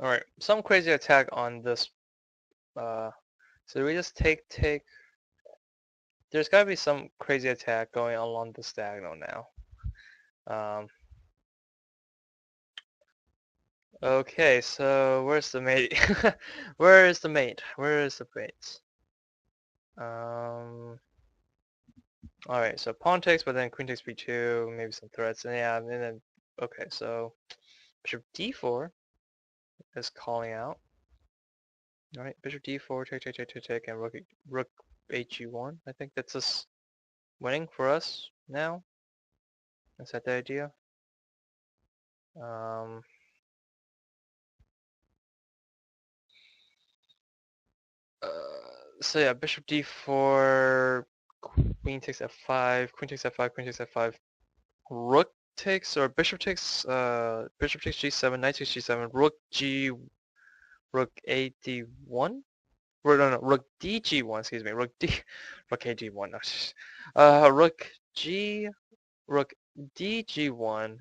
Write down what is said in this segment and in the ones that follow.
Alright, some crazy attack on this. So we just take. There's gotta be some crazy attack going along this diagonal now. Okay, so where's the mate? Where is the mate? Where is the mate? Alright, so pawn takes, but then queen takes b2, maybe some threats, and yeah, and then, okay, so bishop d4 is calling out. Alright, bishop d4, take, and rook hg1. I think that's just winning for us now. Is that the idea? Um, uh, so yeah, bishop d4, queen takes f5, queen takes f5, queen takes f5, rook takes, or bishop takes g7, knight takes g7, rook a d1? No, rook dg1, excuse me, rook a d1, no, rook dg1,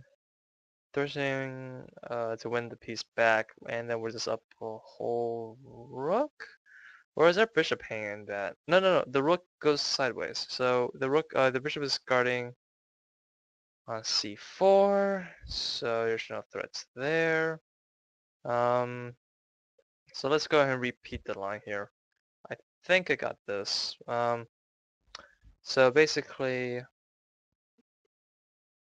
threatening to win the piece back, and then we're just up a whole rook? Or is our bishop hanging that? No, the rook goes sideways. So the bishop is guarding on c4, so there's no threats there. So let's go ahead and repeat the line here. I think I got this. So basically,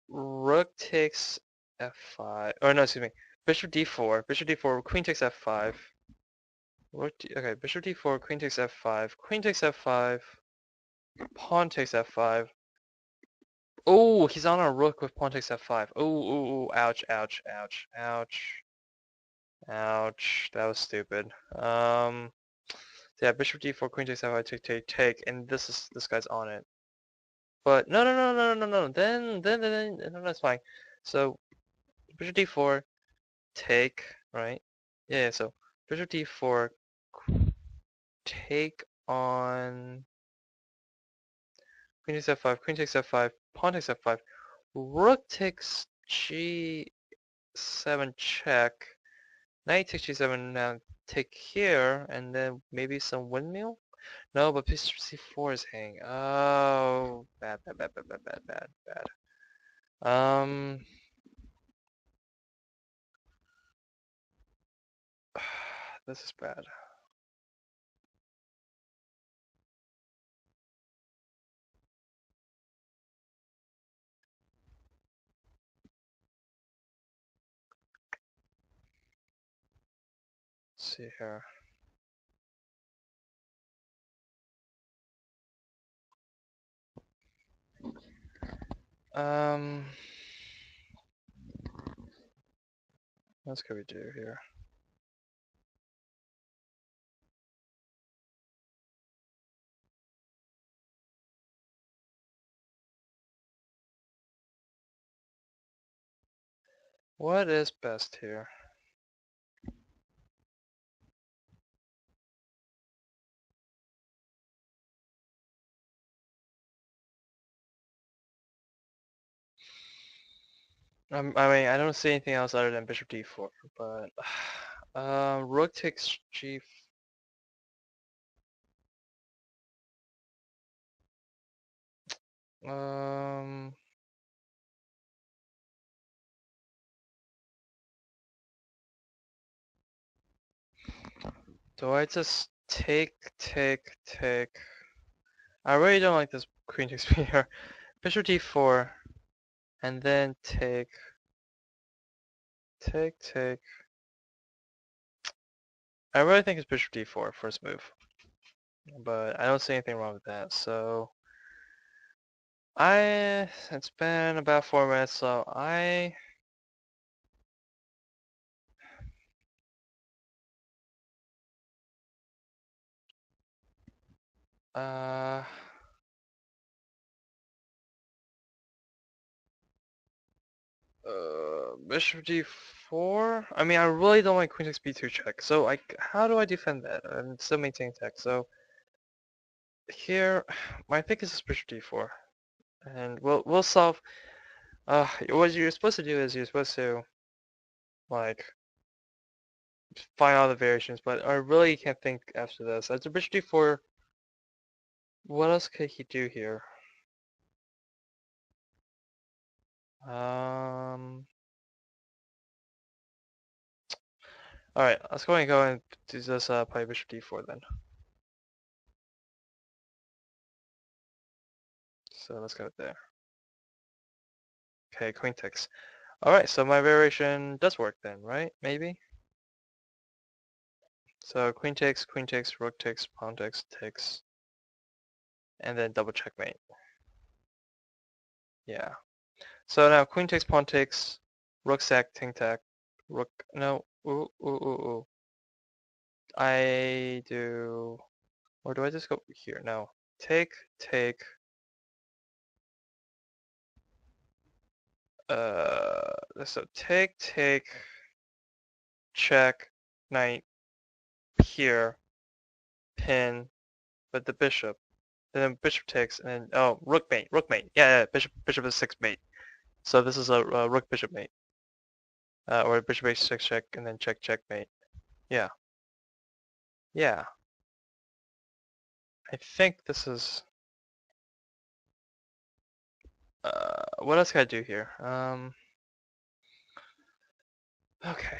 rook takes f5, or no, excuse me, bishop d4, queen takes f5, okay, bishop d4, queen takes f5, pawn takes f5. Oh, he's on a rook with pawn takes f5. Oh, ouch, ouch, ouch, ouch, ouch. That was stupid. So yeah, bishop d4, queen takes f5, take, and this guy's on it. But no. Then no, that's fine. So bishop d4, take, right? Yeah. So bishop d4, take on queen takes f5, queen takes f5, pawn takes f5, rook takes g7 check. Knight takes g7, now take here, and then maybe some windmill? No, but bishop c4 is hanging. Oh, bad. This is bad. Let's see here. Um, what can we do here? What is best here? I mean, I don't see anything else other than bishop d4, but rook takes g. Um, do I just take? I really don't like this queen takes me here. Bishop d4, and then take. I really think it's bishop d4 first move, but I don't see anything wrong with that. So it's been about 4 minutes, so uh, bishop d4. I mean, I really don't like queen takes b2 check. So how do I defend that? I'm still maintaining tech. So here, my pick is bishop d4, and we'll solve. What you're supposed to do is you're supposed to like find all the variations, but I really can't think after this. After bishop d4, what else could he do here? Alright, let's go and do this play bishop d4 then. So let's go there. Okay, queen takes. Alright, so my variation does work then, right? Maybe? So queen takes, rook takes, pawn takes, takes, and then double checkmate. Yeah. So now queen takes, pawn takes, rook sack, ting tack, rook, no, ooh, ooh, ooh, ooh. I do, or do I just go here? No. Take, take, so take, check, knight, here, pin, but the bishop. And then bishop takes, and then, oh, rook mate. Yeah, bishop is 6 mate. So this is a rook bishop mate. Or bishop h6 check, and then check checkmate. Yeah. Yeah. I think this is, what else can I do here? Okay.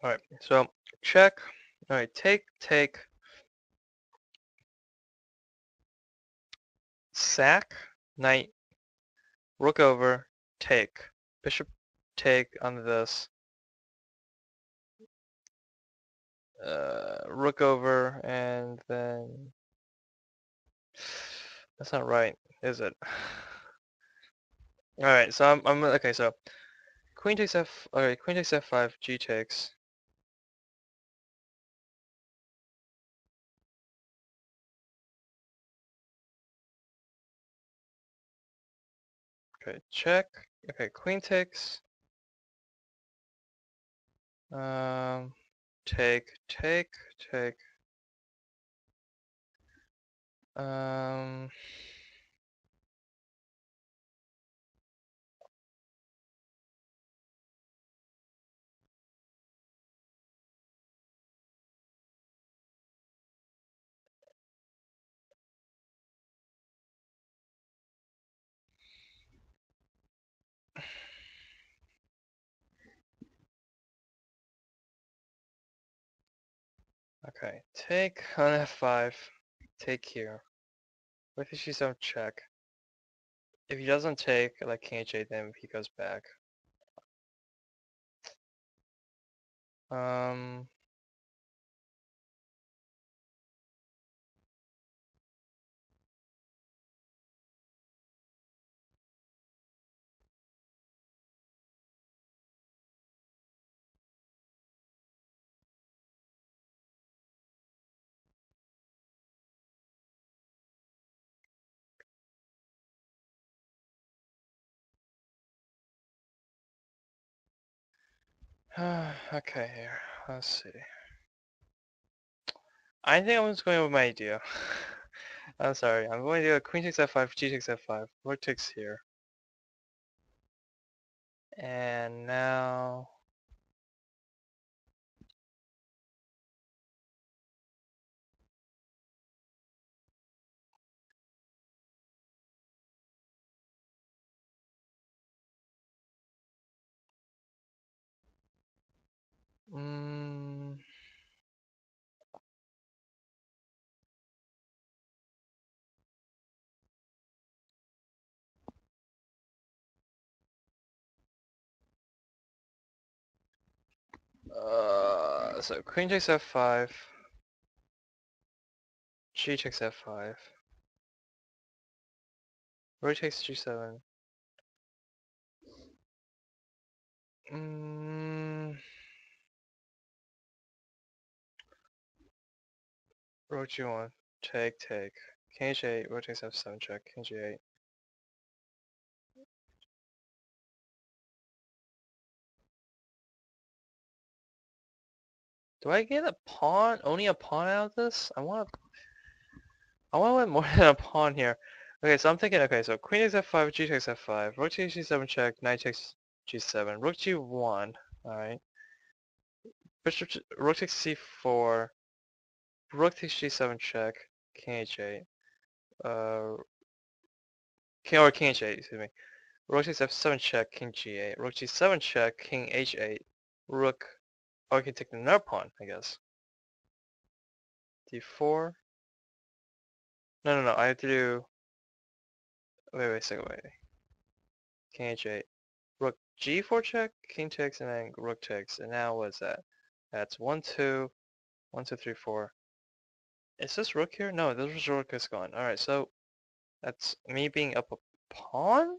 Alright, so check. Alright, take, sack, knight, rook over, take. Bishop take on this. Rook over, and then... That's not right, is it? Alright, so I'm okay, so queen takes f, alright, queen takes f5, g takes. Okay, check. Okay, queen takes. Take. Um, okay, take on f5. Take here. What if she's don't check? If he doesn't take, like king h8, then he goes back. Um, okay, here. Let's see. I think I'm just going with my idea. I'm sorry. I'm going to do queen takes f5, g takes f5, rook takes here. And now... Mm, so queen takes f5, g takes f5, rook takes g7. Mm, rook g1, take. King h8, rook takes f7 check, king g8. Do I get a pawn? Only a pawn out of this? I want more than a pawn here. Okay, so I'm thinking, okay, so queen takes f5, g takes f5, rook takes g7 check, knight takes g7, rook g1, alright. Rook takes c4, rook takes g7 check, king h8, king h8, excuse me. Rook takes f7 check, king g8, rook g7 check, king h8, rook, oh, I can take another pawn, I guess. d4, no, I have to do, wait a second, wait, king h8, rook g4 check, king takes, and then rook takes, and now what is that? That's 1, 2, 1, 2, 3, 4. Is this rook here? No, this rook is gone. Alright, so that's me being up a pawn?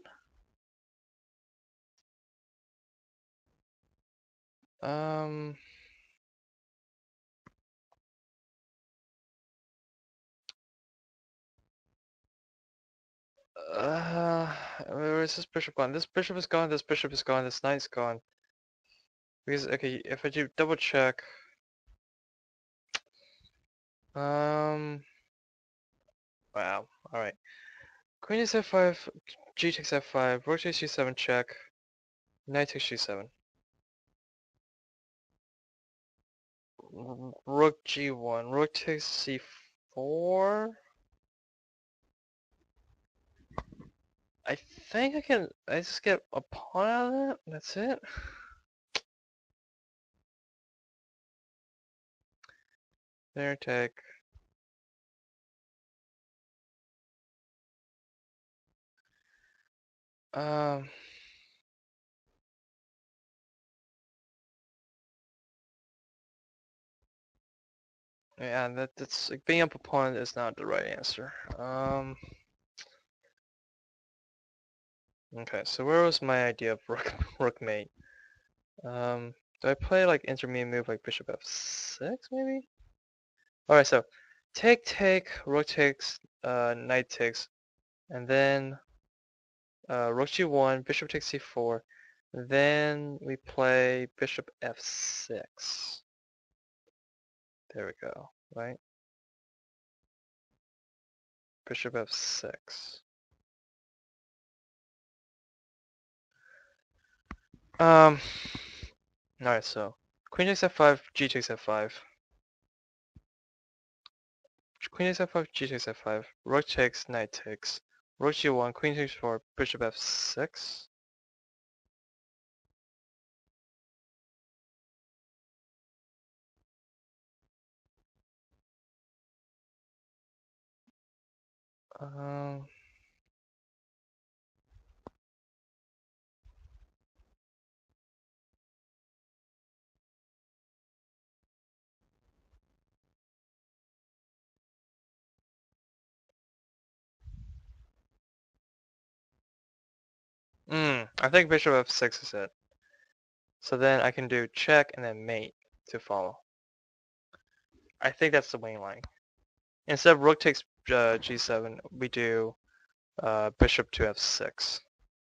Um, where is this bishop gone? This bishop is gone, this bishop is gone, this knight's gone. Because, okay, if I do double check, wow, alright. Queen takes f5, g takes f5, rook takes g7 check, knight takes g7. Rook g1, rook takes c4. I think I just get a pawn out of that? That's it? There, take. Um, yeah, that's like being up a pawn is not the right answer. Okay, so where was my idea of rook mate? Do I play like intermediate move like bishop f6 maybe? Alright, so take, rook takes, knight takes, and then rook g1, bishop takes c4, then we play bishop f6. There we go, right? Bishop f6. Alright, so queen takes f5, g takes f5. Queen takes f5, g takes f5. Rook takes, knight takes. Rook g1, queen takes 4, bishop f6. Um, I think bishop f6 is it. So then I can do check and then mate to follow. I think that's the winning line. Instead of rook takes g7, we do bishop to f6.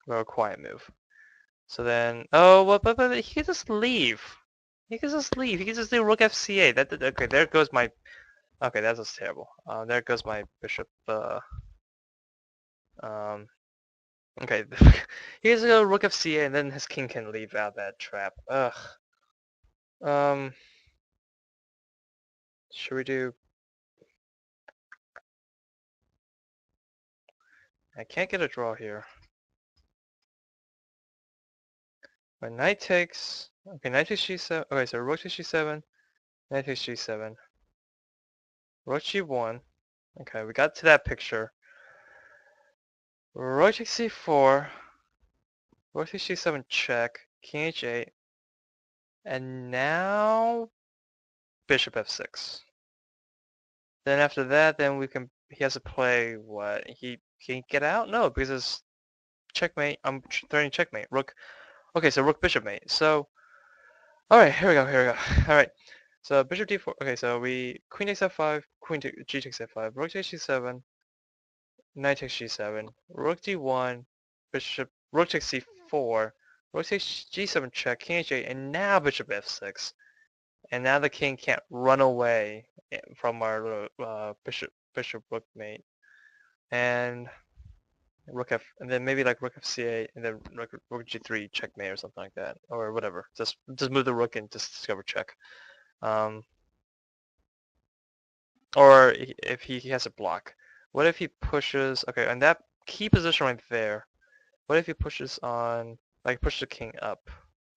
Or a quiet move. So then, oh, but he can just leave. He can just leave. He can just do rook fc8. Okay, there goes my. Okay, that's just terrible. There goes my bishop. Um, okay, he has to go rook fc8, and then his king can leave out that trap. Ugh. Um, should we do? I can't get a draw here. But knight takes. Okay, knight takes g7. Okay, so rook takes g7. Knight takes g7. Rook g1. Okay, we got to that picture. Rook takes c4. Rook takes g7 check. King h8. And now bishop f6. Then after that, then we can. He has to play what? He can get out? No, because it's checkmate. I'm threatening checkmate. Rook. Okay, so rook bishop mate. So, all right, here we go. Here we go. All right. So bishop d4. Okay, so we queen takes f5, g takes f5, rook takes g7, knight takes g7, rook d1, rook takes c4, rook takes g7 check, king h8, and now bishop f6. And now the king can't run away from our bishop rook mate. And rook f, and then maybe like rook fc8, and then rook g3 checkmate or something like that, or whatever. Just move the rook and just discover check. Or if he has a block. What if he pushes? Okay, and that key position right there. What if he pushes on, like push the king up,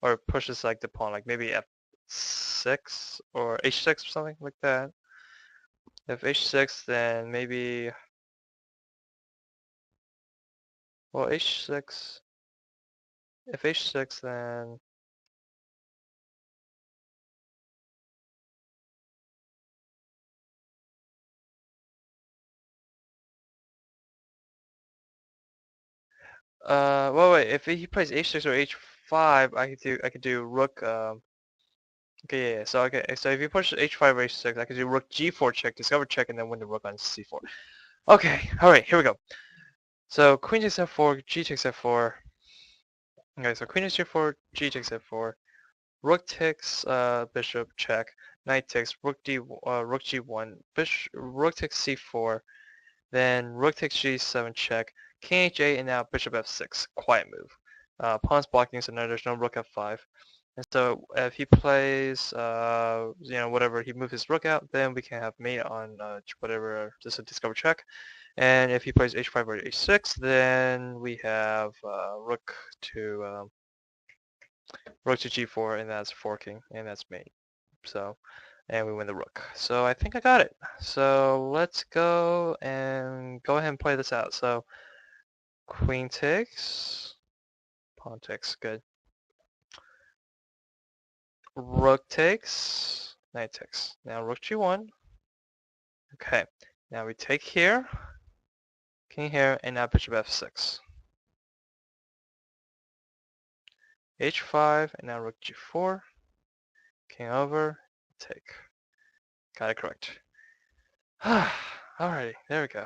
or pushes like the pawn, like maybe f6 or h6 or something like that. If h6, then maybe, well, h6. If h6, then well, wait. If he plays h6 or h5, I could do rook. Okay, yeah. So okay, so if you push h5 or h6, I could do rook g4 check, discover check, and then win the rook on c4. Okay, all right, here we go. So queen takes f4, g takes f4. Okay, so queen takes g4, g takes f4. Rook takes bishop check. Knight takes rook g1. Rook takes c4. Then rook takes g7 check. King h8, and now bishop f6. Quiet move. Pawn's blocking, so now there's no rook f5. And so if he plays, whatever, he moves his rook out, then we can have mate on whatever, just a discover check. And if he plays h5 or h6, then we have rook to g4, and that's forking, and that's mate. So, and we win the rook. So I think I got it. So let's go and go ahead and play this out. So queen takes, pawn takes, good. Rook takes, knight takes. Now rook g1. Okay, now we take here, king here, and now bishop f6. h5, and now rook g4. King over, take. Got it correct. Alrighty, there we go.